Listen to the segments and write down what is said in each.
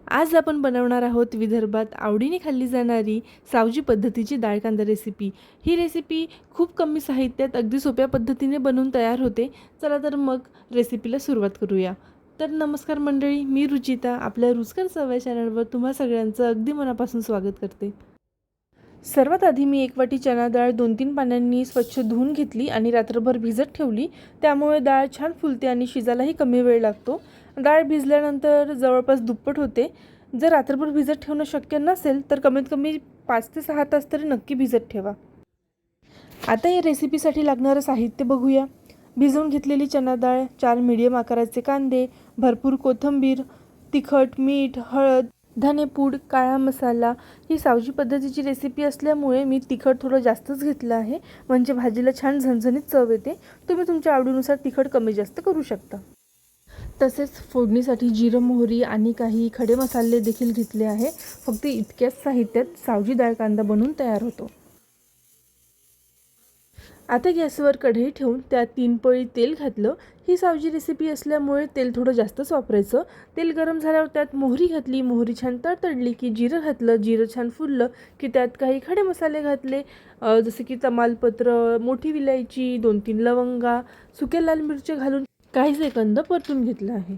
आज आपण बनवणार आहोत विदर्भात आवडीने खाल्ली जाणारी सावजी पद्धतीची डाळ कांदा रेसिपी। ही रेसिपी खूप कमी साहित्यात अगदी सोप्या पद्धतीने बनवून तयार होते। चला तर मग रेसिपीला सुरुवात करूया। तर नमस्कार मंडळी, मी रुचिता आपल्या रुचकर चव चॅनलवर तुम्हा सगळ्यांचं अगदी मनापासून स्वागत करते। सर्वात आधी मी 1 वाटी चणा डाळ 2-3 पाण्याने स्वच्छ धुवून घेतली आणि रात्रभर भिजत ठेवली। त्यामुळे डाळ छान फुलते आणि शिजायलाही कमी वेळ लागतो। डाळ भिजल्यानंतर जवळपास दुप्पट होते। जर रात्रभर भिजत ठेवणं शक्य नसेल तर कमीत कमी 5 ते 6 तास तरी नक्की भिजत ठेवा। आता या रेसिपीसाठी लागणारं साहित्य बघूया। भिजवून घेतलेली चणा डाळ, 4 मीडियम आकाराचे कांदे, भरपूर कोथिंबीर, तिखट, मीठ, हळद, धनेपूड, काळा मसाला। ही सावजी पद्धतीची रेसिपी असल्यामुळे मी तिखट थोडं जास्तच घेतलं आहे, म्हणजे भाजीला छान झणझणीत चव येते। तुम्ही तुमच्या आवडीनुसार तिखट कमी जास्त करू शकता। तसेच फोडणीसाठी जिरं, मोहरी आणि काही खडे मसाले देखील घेतले आहे। फक्त इतक्याच साहित्यात सावजी डाळ कांदा बनवून तयार होतो। आता गॅसवर कढई ठेवून त्यात 3 पळी तेल घातलं। ही सावजी रेसिपी असल्यामुळे तेल थोडं जास्तच वापरायचं। तेल गरम झाल्यावर त्यात मोहरी घातली, मोहरी छान तडतडली की जिरं घातलं, जिरं छान फुललं की त्यात काही खडे मसाले घातले, जसे की तमालपत्र, मोठी विलायची, 2-3 लवंगा, सुक्या लाल मिरच्या घालून काही सेकंद परतून घेतलं आहे।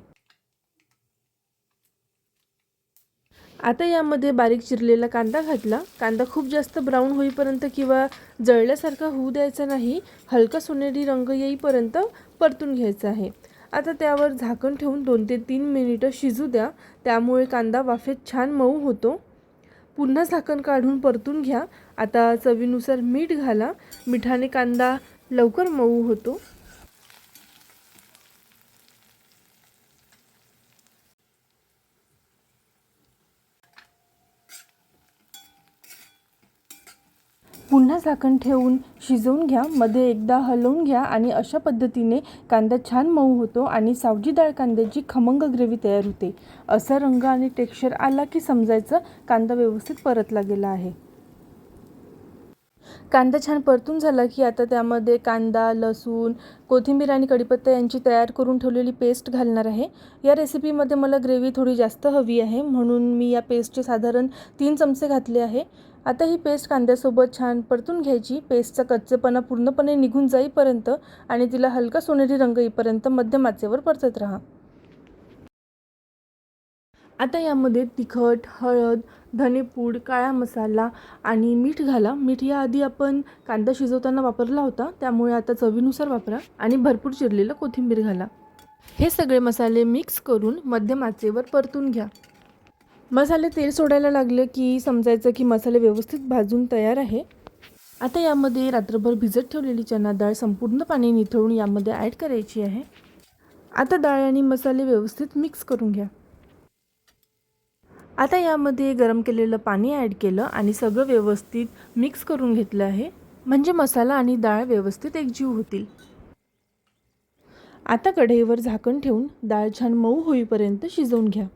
आता यामध्ये बारीक चिरलेला कांदा घातला। कांदा खूप जास्त ब्राऊन होईपर्यंत किंवा जळल्यासारखा होऊ द्यायचा नाही, हलका सोनेरी रंग येईपर्यंत परतून घ्यायचा आहे। आता त्यावर झाकण ठेवून 2 ते 3 मिनिटं शिजू द्या, त्यामुळे कांदा वाफेत छान मऊ होतो। पुन्हा झाकण काढून परतून घ्या। आता चवीनुसार मीठ घाला, मिठाने कांदा लवकर मऊ होतो। पुन्हा झाकण ठेवून शिजवून घ्या, मध्ये एकदा हलवून घ्या आणि अशा पद्धतीने कांदा छान मऊ होतो आणि सावजी डाळ कांद्याची खमंग ग्रेव्ही तयार होते। असा रंग आणि टेक्स्चर आला की समजायचं कांदा व्यवस्थित परतला गेला आहे। कांदा छान परतून झाला की आता त्यामध्ये कांदा, लसूण, कोथिंबीर आणि कढीपत्ता यांची तयार करून ठेवलेली पेस्ट घालणार आहे। या रेसिपीमध्ये मला ग्रेव्ही थोडी जास्त हवी आहे, म्हणून मी या पेस्टचे साधारण 3 चमचे घातले आहे। आता ही पेस्ट कांद्यासोबत छान परतून घ्यायची। पेस्टचा कच्चेपणा पूर्णपणे निघून जाईपर्यंत आणि तिला हलका सोनेरी रंग येईपर्यंत मध्यम आचेवर परतत राहा। आता यामध्ये तिखट, हळद, धनेपूड, काळा मसाला आणि मीठ घाला। मीठ याआधी आपण कांदा शिजवताना वापरला होता, त्यामुळे आता चवीनुसार वापरा आणि भरपूर चिरलेलं कोथिंबीर घाला। हे सगळे मसाले मिक्स करून मध्यम आचेवर परतून घ्या। मसाले तेल सोडायला लागले की समजायचं की मसाले व्यवस्थित भाजून तयार आहे। आता यामध्ये रात्रभर भिजत ठेवलेली चणा डाळ संपूर्ण पाणी निथळून यामध्ये ॲड करायची आहे। आता डाळ आणि मसाले व्यवस्थित मिक्स करून घ्या। आता यामध्ये गरम केलेलं पाणी ॲड केलं आणि सगळं व्यवस्थित मिक्स करून घेतलं आहे, म्हणजे मसाला आणि डाळ व्यवस्थित एकजीव होतील। आता कढईवर झाकण ठेवून डाळ छान मऊ होईपर्यंत शिजवून घ्या।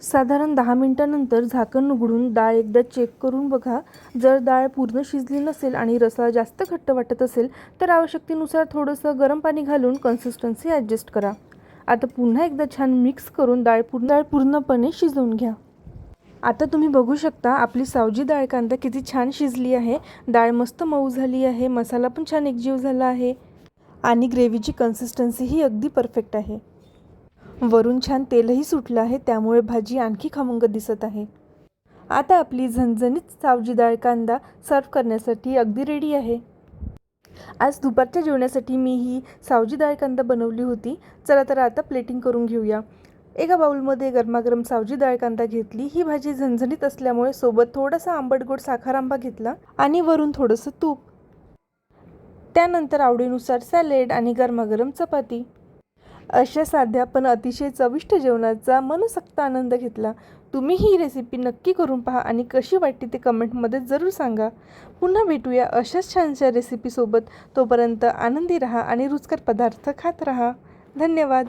साधारण 10 मिनिटांनंतर झाकण उघडून डाळ एकदा चेक करून बघा। जर डाळ पूर्ण शिजली नसेल आणि रसा जास्त घट्ट वाटत असेल तर आवश्यकतेनुसार थोडंसं गरम पाणी घालून कन्सिस्टन्सी ॲडजस्ट करा। आता पुन्हा एकदा छान मिक्स करून डाळ पूर्णपणे शिजवून घ्या। आता तुम्ही बघू शकता आपली सावजी डाळ कांदा किती छान शिजली आहे। डाळ मस्त मऊ झाली आहे, मसाला पण छान एकजीव झाला आहे आणि ग्रेव्हीची कन्सिस्टन्सी ही अगदी परफेक्ट आहे। वरून छान तेलही सुटलं आहे, त्यामुळे भाजी आणखी खमंग दिसत आहे। आता आपली झणझणीत सावजी डाळ कांदा सर्व करण्यासाठी अगदी रेडी आहे। आज दुपारच्या जेवणासाठी मी ही सावजी डाळ कांदा बनवली होती। चला तर आता प्लेटिंग करून घेऊया। एका बाउलमध्ये गरमागरम सावजी डाळ कांदा घेतली। ही भाजी झणझणीत असल्यामुळे सोबत थोडासा आंबट गोड साखर आंबा घेतला आणि वरून थोडंसं तूप, त्यानंतर आवडीनुसार सॅलेड आणि गरमागरम चपाती। अशा साध्या पण अतिशय चविष्ट जेवणाचा मनसोक्त आनंद घेतला। तुम्ही ही रेसिपी नक्की करून पहा आणि कशी वाटते ते कमेंटमध्ये जरूर सांगा। पुन्हा भेटूया अशाच छानशा रेसिपीसोबत। तोपर्यंत आनंदी राहा आणि रुचकर पदार्थ खात राहा। धन्यवाद।